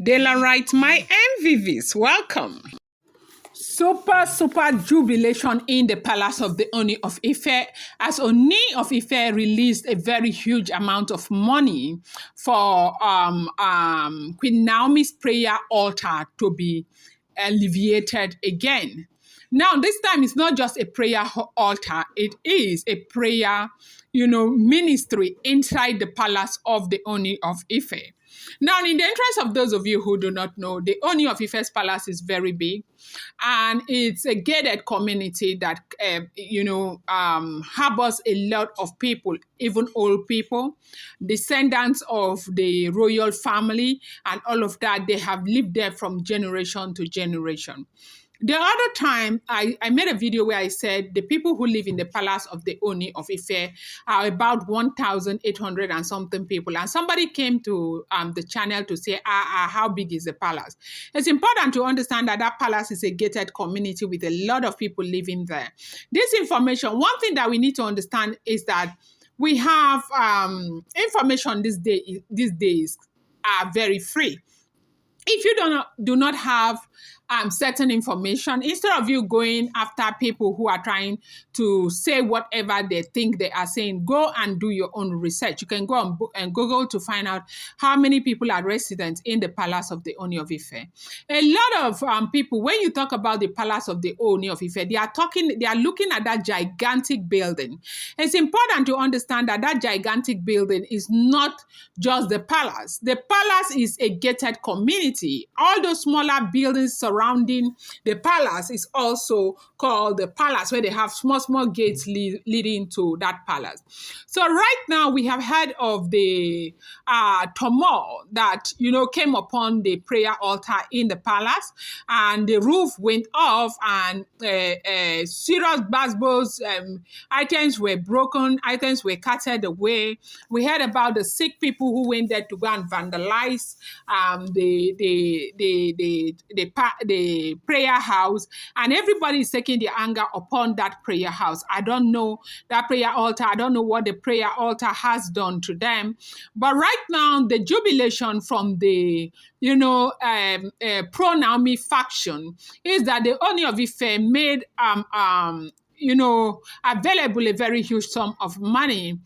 Delarite, my MVVs, welcome. Super jubilation in the palace of the Ooni of Ife as Ooni of Ife released a very huge amount of money for Queen Naomi's prayer altar to be alleviated again. Now, this time it's not just a prayer altar, it is a prayer, ministry inside the palace of the Ooni of Ife. Now, in the interest of those of you who do not know, the Ooni of Ife's palace is very big, and it's a gated community that, harbors a lot of people, even old people, descendants of the royal family, and all of that. They have lived there from generation to generation. The other time, I made a video where I said the people who live in the palace of the Ooni of Ife are about 1,800 and something people. And somebody came to the channel to say, how big is the palace? It's important to understand that that palace is a gated community with a lot of people living there. This information, one thing that we need to understand is that we have information these days are very free. If you do not have certain information, instead of you going after people who are trying to say whatever they think they are saying, go and do your own research. You can go and Google to find out how many people are residents in the palace of the Ooni of Ife. A lot of people, when you talk about the palace of the Ooni of Ife, they are looking at that gigantic building. It's important to understand that that gigantic building is not just the palace. The palace is a gated community. All those smaller buildings surrounding the palace is also called the palace, where they have small gates leading to that palace. So right now we have heard of the turmoil that came upon the prayer altar in the palace, and the roof went off, and serious basbos, items were broken, items were carted away. We heard about the sick people who went there to go and vandalize the prayer house, and everybody is taking their anger upon that prayer house. I don't know that prayer altar. I don't know what the prayer altar has done to them. But right now, the jubilation from the pro Naomi faction is that the Ooni of Ife made available a very huge sum of money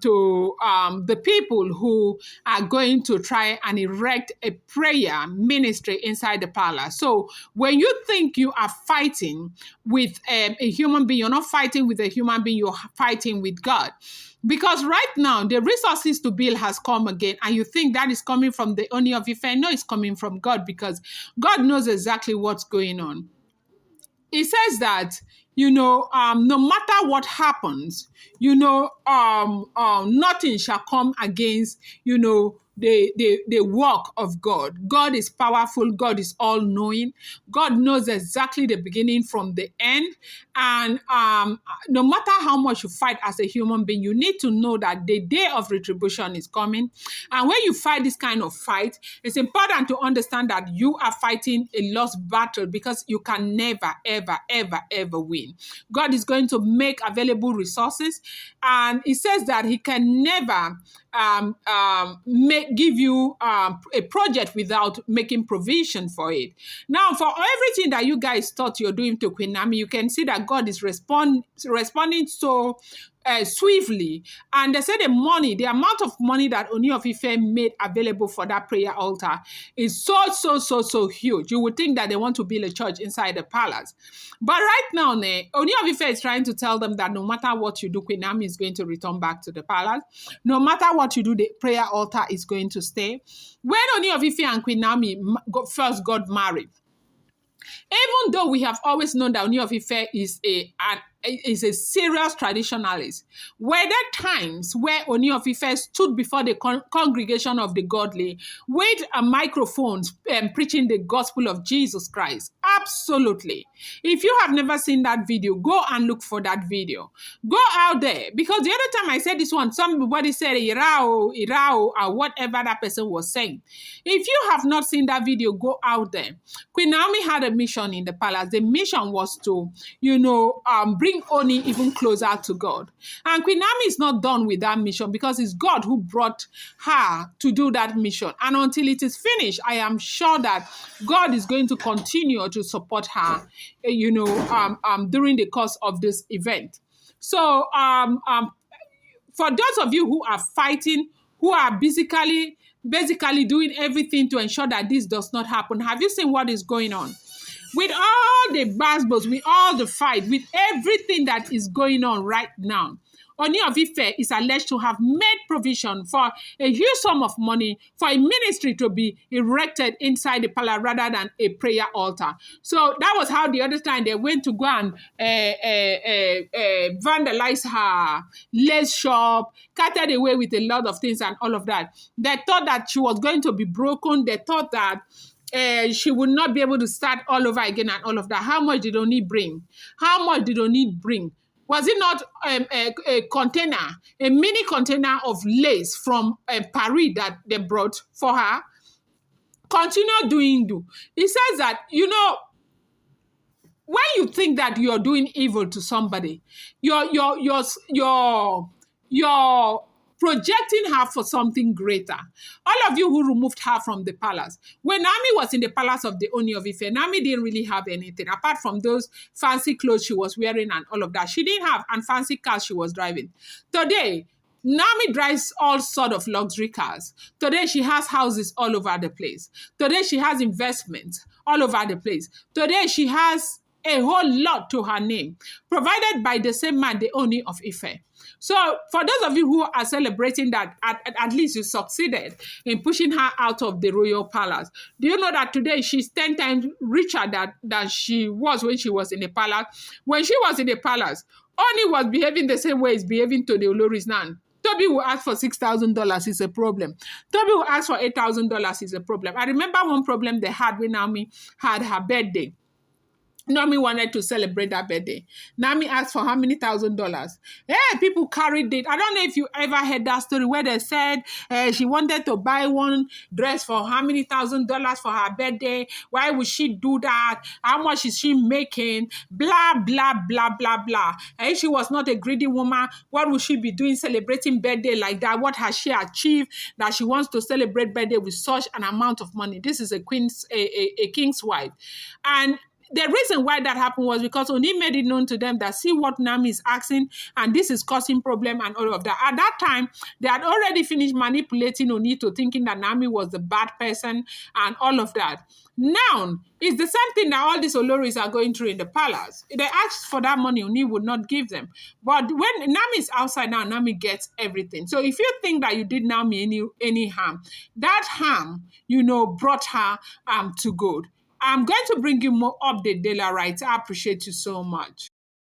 to the people who are going to try and erect a prayer ministry inside the palace. So when you think you are fighting with a human being, you're not fighting with a human being, you're fighting with God. Because right now, the resources to build has come again, and you think that is coming from the Ooni of Ife. No, it's coming from God, because God knows exactly what's going on. It says that, no matter what happens, nothing shall come against, the work of God. God is powerful. God is all-knowing. God knows exactly the beginning from the end. And no matter how much you fight as a human being, you need to know that the day of retribution is coming. And when you fight this kind of fight, it's important to understand that you are fighting a lost battle, because you can never, ever, ever, ever win. God is going to make available resources, and He says that He can never give you a project without making provision for it. Now, for everything that you guys thought you're doing to Queen Naomi, you can see that God is responding so swiftly. And they say the amount of money that Ooni of Ife made available for that prayer altar is so huge. You would think that they want to build a church inside the palace. But right now, Ooni of Ife is trying to tell them that no matter what you do, Queen Naomi is going to return back to the palace. No matter what you do, the prayer altar is going to stay. When Ooni of Ife and Queen Naomi first got married, even though we have always known that Ooni of Ife is a serious traditionalist, were there times where Ooni of Ife stood before the congregation of the godly with a microphone preaching the gospel of Jesus Christ? Absolutely. If you have never seen that video, go and look for that video. Go out there, because the other time I said this one, somebody said Irao, or whatever that person was saying. If you have not seen that video, go out there. Queen Naomi had a mission in the palace. The mission was to, bring bring Oni even closer to God. And Queen Naomi is not done with that mission because it's God who brought her to do that mission. And until it is finished, I am sure that God is going to continue to support her, during the course of this event. So, for those of you who are fighting, who are basically doing everything to ensure that this does not happen, have you seen what is going on? With all the basbos, with all the fight, with everything that is going on right now, Ooni of Ife is alleged to have made provision for a huge sum of money for a ministry to be erected inside the palace rather than a prayer altar. So that was how the other time they went to go and vandalize her lace shop, carted away with a lot of things and all of that. They thought that she was going to be broken. They thought that she would not be able to start all over again and all of that. How much did Oni bring? How much did Oni bring? Was it not a container, a mini container of lace from Paris that they brought for her? Continue doing do. It says that, when you think that you're doing evil to somebody, you're projecting her for something greater. All of you who removed her from the palace. When Naomi was in the palace of the Ooni of Ife, Naomi didn't really have anything apart from those fancy clothes she was wearing and all of that. She didn't have, and fancy cars she was driving. Today, Naomi drives all sort of luxury cars. Today, she has houses all over the place. Today, she has investments all over the place. Today, she has a whole lot to her name, provided by the same man, the Ooni of Ife. So for those of you who are celebrating that at least you succeeded in pushing her out of the royal palace, do you know that today she's 10 times richer than she was when she was in the palace? When she was in the palace, Ooni was behaving the same way he's behaving to the Oloris now. Toby will ask for $6,000 is a problem. Toby will ask for $8,000 is a problem. I remember one problem they had when Naomi had her birthday. Naomi wanted to celebrate that birthday. Naomi asked for how many $1,000? Hey, people carried it. I don't know if you ever heard that story where they said she wanted to buy one dress for how many $1,000 for her birthday. Why would she do that? How much is she making? Blah, blah, blah, blah, blah. And if she was not a greedy woman, what would she be doing celebrating birthday like that? What has she achieved that she wants to celebrate birthday with such an amount of money? This is a king's wife. And the reason why that happened was because Oni made it known to them that see what Naomi is asking, and this is causing problem and all of that. At that time, they had already finished manipulating Oni to thinking that Naomi was the bad person and all of that. Now, it's the same thing that all these Oloris are going through in the palace. They asked for that money, Oni would not give them. But when Naomi is outside now, Naomi gets everything. So if you think that you did Naomi any harm, that harm, brought her to good. I'm going to bring you more update, Dela Wright. I appreciate you so much.